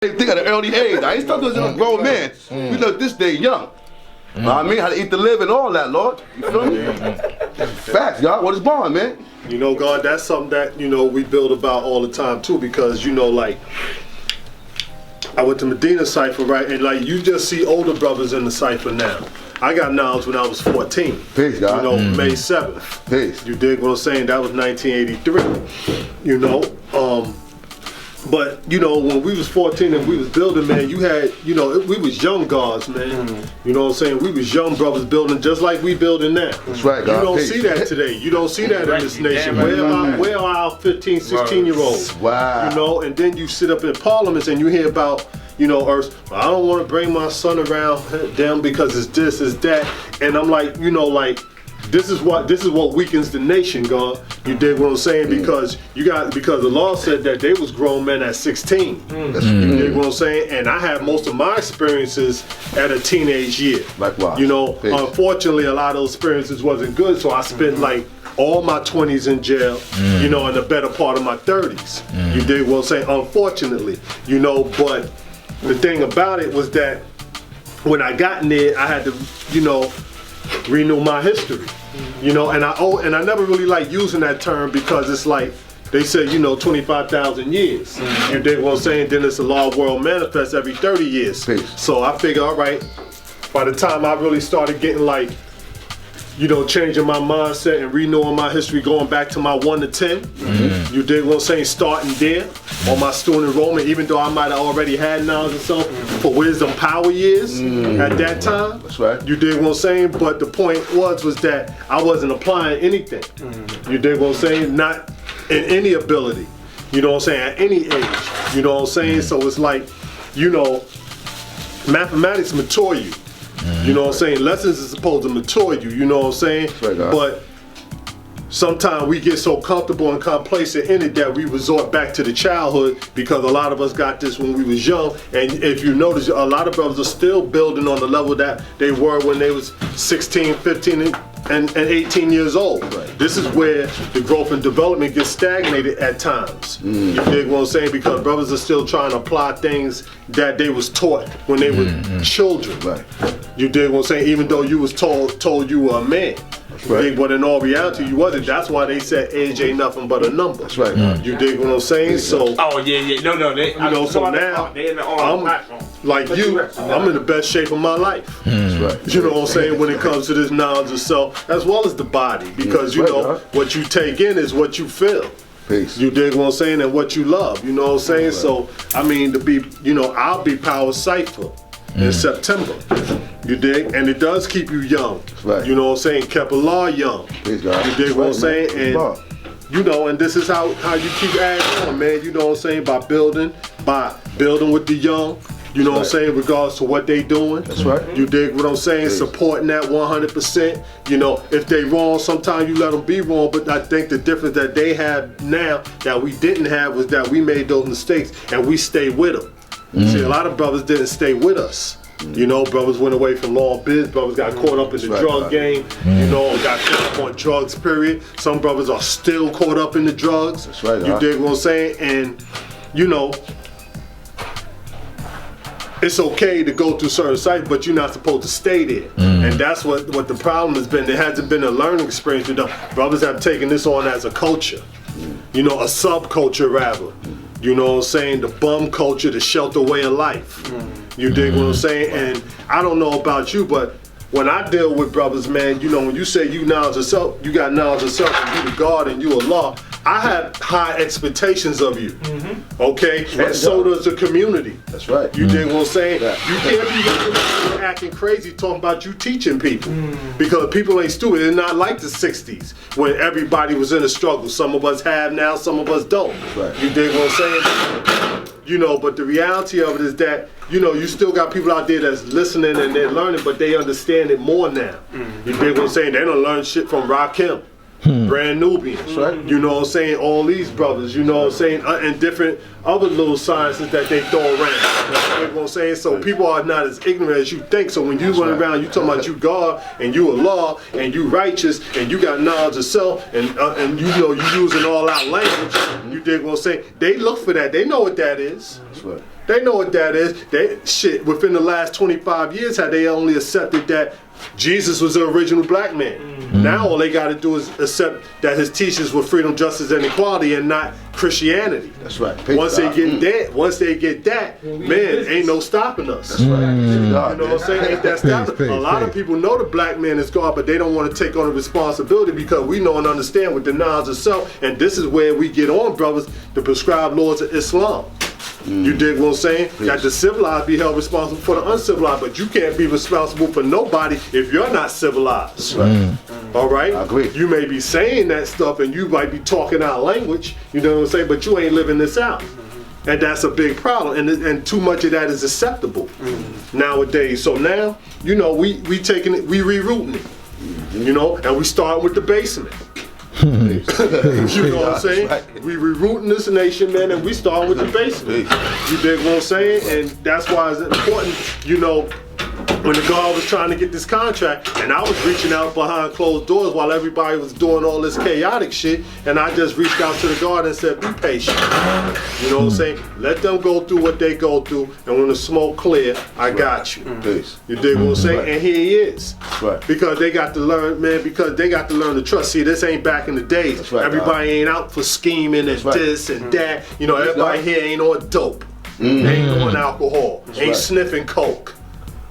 Think at an early age. I ain't stuck to a grown man. We learned this day young. Know what I mean? How to eat the live and all that, Lord. You feel me? Facts, y'all. What is born, man? You know, God, that's something that, you know, we build about all the time, too, because, you know, like, I went to Medina Cypher, right? And, like, you just see older brothers in the Cypher now. I got knowledge when I was 14. Peace, God. You know, May 7th. Peace. You dig what I'm saying? That was 1983. You know, but, you know, when we was 14 and we was building, man, you had, you know, we was young guards, man. You know what I'm saying? We was young brothers building just like we building now. That's right, God. You don't Peace. see that today. You don't see that in this nation. Where are our 15, 16-year-olds? Wow. You know, and then you sit up in parliaments and you hear about, you know, I don't want to bring my son around them because it's this, it's that. And I'm like, you know, like, this is what weakens the nation, God. You dig what I'm saying? Because because the law said that they was grown men at 16. You dig what I'm saying? And I had most of my experiences at a teenage year. Likewise. You know, unfortunately, a lot of those experiences wasn't good, so I spent like all my 20s in jail, you know, and the better part of my 30s. You dig what I'm saying? Unfortunately, you know, but the thing about it was that when I got in there, I had to, you know, renew my history. You know, and I never really like using that term because it's like they say, you know, 25,000 years. You dig what I'm saying? Then it's a law of world manifest every 30 years. Peace. So I figure, all right, by the time I really started getting like, you know, changing my mindset and renewing my history, going back to my 1 to 10. You dig what I'm saying? Starting there on my student enrollment, even though I might have already had knowledge and stuff for wisdom power years at that time. That's right. You dig what I'm saying? But the point was that I wasn't applying anything. You dig what I'm saying? Not in any ability. You know what I'm saying? At any age. You know what I'm saying? So it's like, you know, mathematics mature you. You know what I'm saying? Lessons is supposed to mature you, you know what I'm saying? Right, but sometimes we get so comfortable and complacent in it that we resort back to the childhood because a lot of us got this when we was young. And if you notice, a lot of brothers are still building on the level that they were when they was 16, 15, and 18 years old. Right. This is where the growth and development gets stagnated at times. You dig what I'm saying? Because brothers are still trying to apply things that they was taught when they were children. Right. You dig what I'm saying? Even though you was told you were a man. Right. You dig, but in all reality, you wasn't. That's why they said age ain't nothing but a number. That's right. You dig what I'm saying? So. Oh yeah. No. You know, so now I'm like you. I'm in the best shape of my life. That's right. You know what I'm saying? When it comes to this knowledge of self, as well as the body, because you know what you take in is what you feel. Peace. You dig what I'm saying, and what you love. You know what I'm saying? Right. So I mean, to be, you know, I'll be Power Cypher in September. You dig? And it does keep you young. Right. You know what I'm saying? Kept a law young. Peace, God. You dig what I'm saying? And you know, and this is how you keep adding on, man. You know what I'm saying? By building with the young. You know what I'm saying, in regards to what they doing. That's right. You dig what I'm saying? Supporting that 100%. You know, if they wrong, sometimes you let them be wrong, but I think the difference that they have now that we didn't have was that we made those mistakes and we stay with them. See, a lot of brothers didn't stay with us. You know, brothers went away from law and biz, brothers got caught up in the drug game, you know, got caught up on drugs, period. Some brothers are still caught up in the drugs. That's right. You dig what I'm saying? And, you know, it's okay to go through certain sites, but you're not supposed to stay there. And that's what the problem has been. There hasn't been a learning experience. You know, brothers have taken this on as a culture, you know, a subculture rather. You know what I'm saying? The bum culture, the shelter way of life. You dig what I'm saying? And I don't know about you, but when I deal with brothers, man, you know, when you say you knowledge of self, you got knowledge of self, and you the God and you Allah, I have high expectations of you, okay? And so does the community. That's right. You dig what I'm saying? You can't be acting crazy talking about you teaching people, because people ain't stupid. It's not like the 60s when everybody was in a struggle. Some of us have now, some of us don't. Right. You dig what I'm saying? You know, but the reality of it is that, you know, you still got people out there that's listening and they're learning, but they understand it more now. You dig what I'm saying? They don't learn shit from Rakim. Brand Nubians, right. You know what I'm saying? All these brothers, you know what I'm saying? And different other little sciences that they throw around. You know what I'm saying? So people are not as ignorant as you think. So when you run around, you talking about you God and you Allah and you righteous and you got knowledge of self and you know you using all out language. You dig what I'm saying? They look for that. They know what that is. That's right. They know what that is. Within the last 25 years, had they only accepted that Jesus was the original black man. Now all they got to do is accept that his teachings were freedom, justice, and equality, and not Christianity. That's right. Once they get that, man, ain't no stopping us. That's right. You know what I'm saying? Ain't that stopping? A lot of people know the black man is God, but they don't want to take on the responsibility because we know and understand what denies of self, and this is where we get on, brothers, the prescribed laws of Islam. You dig what I'm saying? That the civilized be held responsible for the uncivilized, but you can't be responsible for nobody if you're not civilized. Right. All right? I agree. You may be saying that stuff and you might be talking our language, you know what I'm saying, but you ain't living this out. And that's a big problem, and too much of that is acceptable nowadays. So now, you know, we taking it, we rerouting it, you know, and we start with the basement. You know what I'm saying? Right. We rerouting this nation, man, and we start with the basement. You dig what I'm saying? And that's why it's important, you know, when the guard was trying to get this contract, and I was reaching out behind closed doors while everybody was doing all this chaotic shit, and I just reached out to the guard and said, be patient. You know what I'm saying? Let them go through what they go through, and when the smoke clear, I got you. You dig what I'm saying? And here he is. Right. Because they got to learn, man, because they got to learn to trust. See, this ain't back in the days. Right, everybody ain't out for scheming and this and that. You know, everybody here ain't on dope. Ain't on alcohol. Ain't sniffing coke.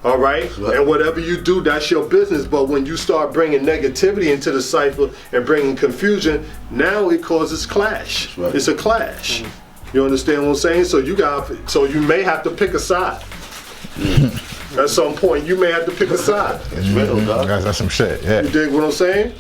All right? And whatever you do, that's your business. But when you start bringing negativity into the cipher and bringing confusion, now it causes clash. It's a clash. You understand what I'm saying? So you may have to pick a side. At some point, you may have to pick a side. That's some shit. Yeah. You dig what I'm saying?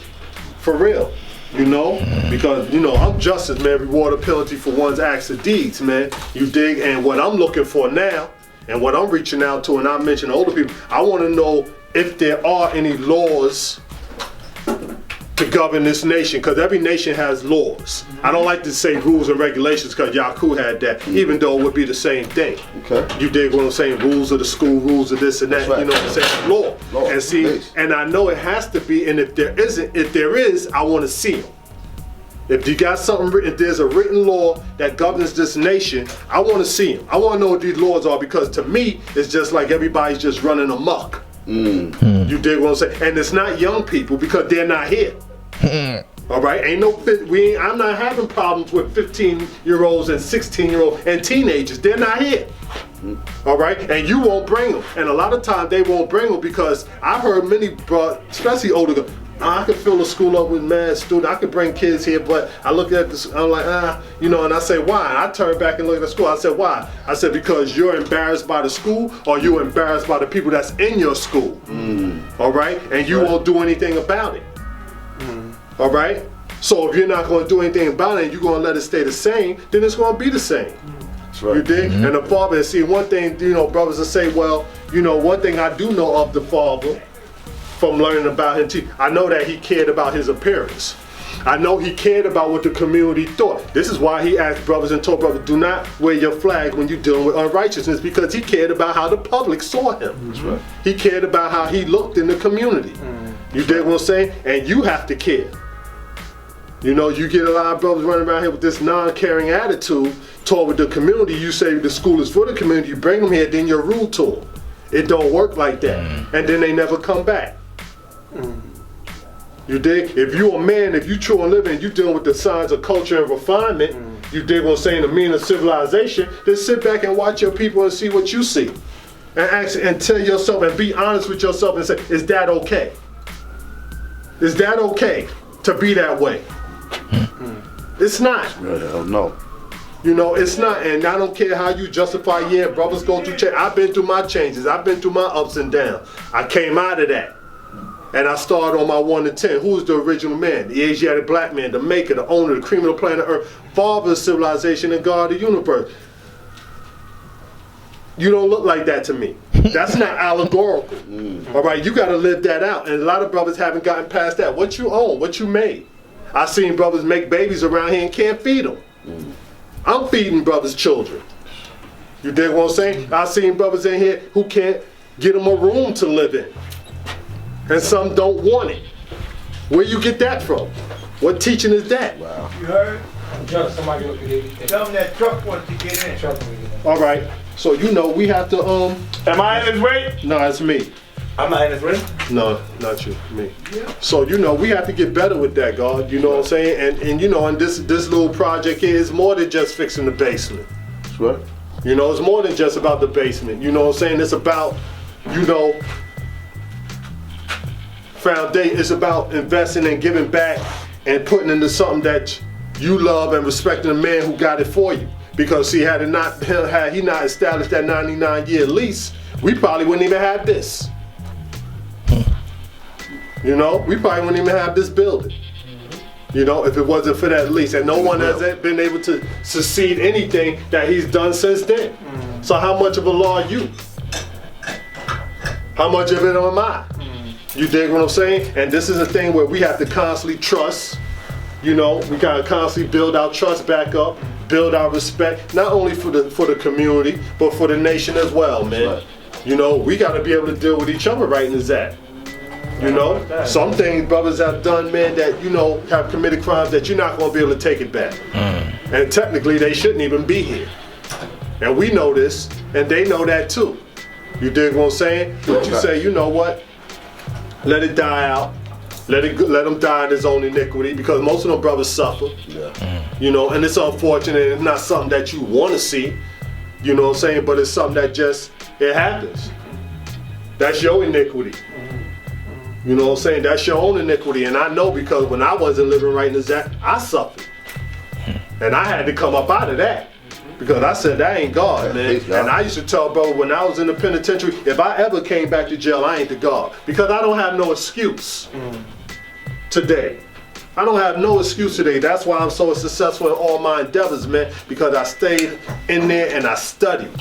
For real. You know, because, you know, I'm justice, man, reward or penalty for one's acts or deeds, man. You dig? And what I'm looking for now, and what I'm reaching out to, and I mentioned older people, I want to know if there are any laws to govern this nation, because every nation has laws. I don't like to say rules and regulations because Yaku had that, even though it would be the same thing. Okay. You dig what I'm saying? Rules of the school, rules of this and that, Right. you know what I'm saying? Law. And see, please. and I know it has to be, and if there is, I want to see them. If you got something written, if there's a written law that governs this nation, I want to see them. I want to know what these laws are, because to me, it's just like everybody's just running amok. You dig what I'm saying? And it's not young people because they're not here. All right, I'm not having problems with 15-year-olds and 16-year-olds and teenagers. They're not here. All right, and you won't bring them. And a lot of times they won't bring them because I've heard many, especially older guys, I could fill the school up with mad students. I could bring kids here, but I look at this, I'm like, you know, and I say, why? And I turn back and look at the school. I said, why? I said, because you're embarrassed by the school, or you're embarrassed by the people that's in your school. All right, and you won't do anything about it. All right? So if you're not going to do anything about it and you're going to let it stay the same, then it's going to be the same. That's right. You dig? And the father, and see, one thing, you know, brothers will say, well, you know, one thing I do know of the father from learning about him, I know that he cared about his appearance. I know he cared about what the community thought. This is why he asked brothers and told brothers, do not wear your flag when you're dealing with unrighteousness, because he cared about how the public saw him. That's right. He cared about how he looked in the community. You dig what I'm saying? And you have to care. You know, you get a lot of brothers running around here with this non-caring attitude toward the community. You say the school is for the community, you bring them here, then you're rude to them. It don't work like that. And then they never come back. You dig? If you're a man, if you true and living, and you dealing with the signs of culture and refinement, you dig what I'm saying, the meaning of civilization, then sit back and watch your people and see what you see. And ask and tell yourself and be honest with yourself and say, is that okay? Is that okay to be that way? It's not. No. You know, it's not. And I don't care how you justify, yeah, brothers go through change. I've been through my changes. I've been through my ups and downs. I came out of that. And I started on my 1 to 10. Who's the original man? The Asiatic black man, the maker, the owner, the cream of the planet Earth, father of civilization and God of the universe. You don't look like that to me. That's not allegorical. All right, you got to live that out. And a lot of brothers haven't gotten past that. What you own, what you made. I've seen brothers make babies around here and can't feed them. I'm feeding brothers' children. You dig what I'm saying? I've seen brothers in here who can't get them a room to live in. And some don't want it. Where you get that from? What teaching is that? Wow. You heard? Somebody tell them that truck wants to get in. All right. So you know we have to Am I in his way? No, it's me. I'm not in his way. No, not you, me. Yeah. So you know we have to get better with that, God. You know what I'm saying? And you know, and this little project here is more than just fixing the basement. That's right. You know, it's more than just about the basement. You know what I'm saying? It's about, you know, foundation. It's about investing and giving back and putting into something that you love and respecting the man who got it for you. Because see, had he not established that 99-year lease, we probably wouldn't even have this. You know, we probably wouldn't even have this building. You know, if it wasn't for that lease. And no one has been able to succeed anything that he's done since then. So how much of a law are you? How much of it am I? You dig what I'm saying? And this is a thing where we have to constantly trust. You know, we gotta constantly build our trust back up, build our respect, not only for the community, but for the nation as well, man. Right. You know, we gotta be able to deal with each other right in this act. You know, some things brothers have done, man, that, you know, have committed crimes that you're not gonna be able to take it back. And technically they shouldn't even be here. And we know this, and they know that too. You dig what I'm saying? But you say, you know what? Let it die out. Let them die in his own iniquity, because most of them brothers suffer. Yeah. You know, and it's unfortunate. It's not something that you want to see. You know what I'm saying? But it's something that just, it happens. That's your iniquity. You know what I'm saying? That's your own iniquity. And I know, because when I wasn't living right in this act, I suffered. And I had to come up out of that. Because I said, that ain't God, man. And I used to tell brother, when I was in the penitentiary, if I ever came back to jail, I ain't the God. Because I don't have no excuse today. I don't have no excuse today. That's why I'm so successful in all my endeavors, man. Because I stayed in there and I studied.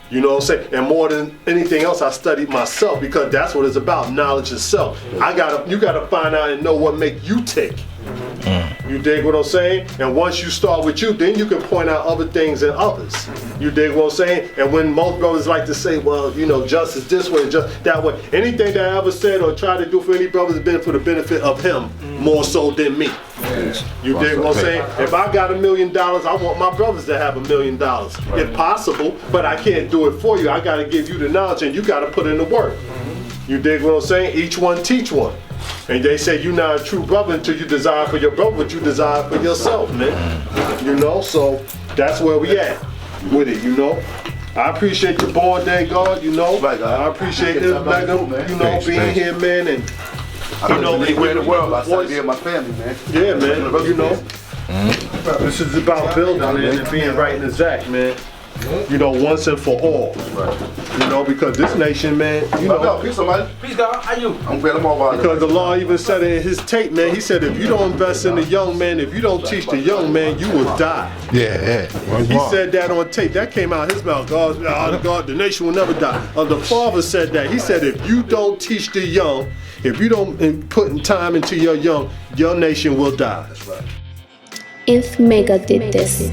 You know what I'm saying? And more than anything else, I studied myself, because that's what it's about, knowledge of self. You gotta find out and know what make you tick. You dig what I'm saying? And once you start with you, then you can point out other things in others. You dig what I'm saying? And when most brothers like to say, well, you know, justice this way, just that way. Anything that I ever said or tried to do for any brothers has been for the benefit of him more so than me. You dig what I'm saying? If I got $1 million, I want my brothers to have $1 million, if possible. But I can't do it for you. I got to give you the knowledge, and you got to put in the work. You dig what I'm saying? Each one teach one. And they say you're not a true brother until you desire for your brother what you desire for yourself, man. You know, so that's where we at with it, you know. I appreciate your born day, God, you know. I appreciate this, you know, being here, man, and you know, anywhere in the world, I started being my family, man. Yeah, man, you know. This is about building and being right in the zack, man. You know, once and for all. You know, because this nation, man, you know. Peace, somebody. Peace, God. How you? I'm glad I'm all right. Because the law even said it in his tape, man. He said, if you don't invest in the young man, if you don't teach the young man, you will die. Yeah. He said that on tape. That came out of his mouth. God, the nation will never die. The father said that. He said, if you don't teach the young, if you don't put time into your young, your nation will die. If Mecca did this.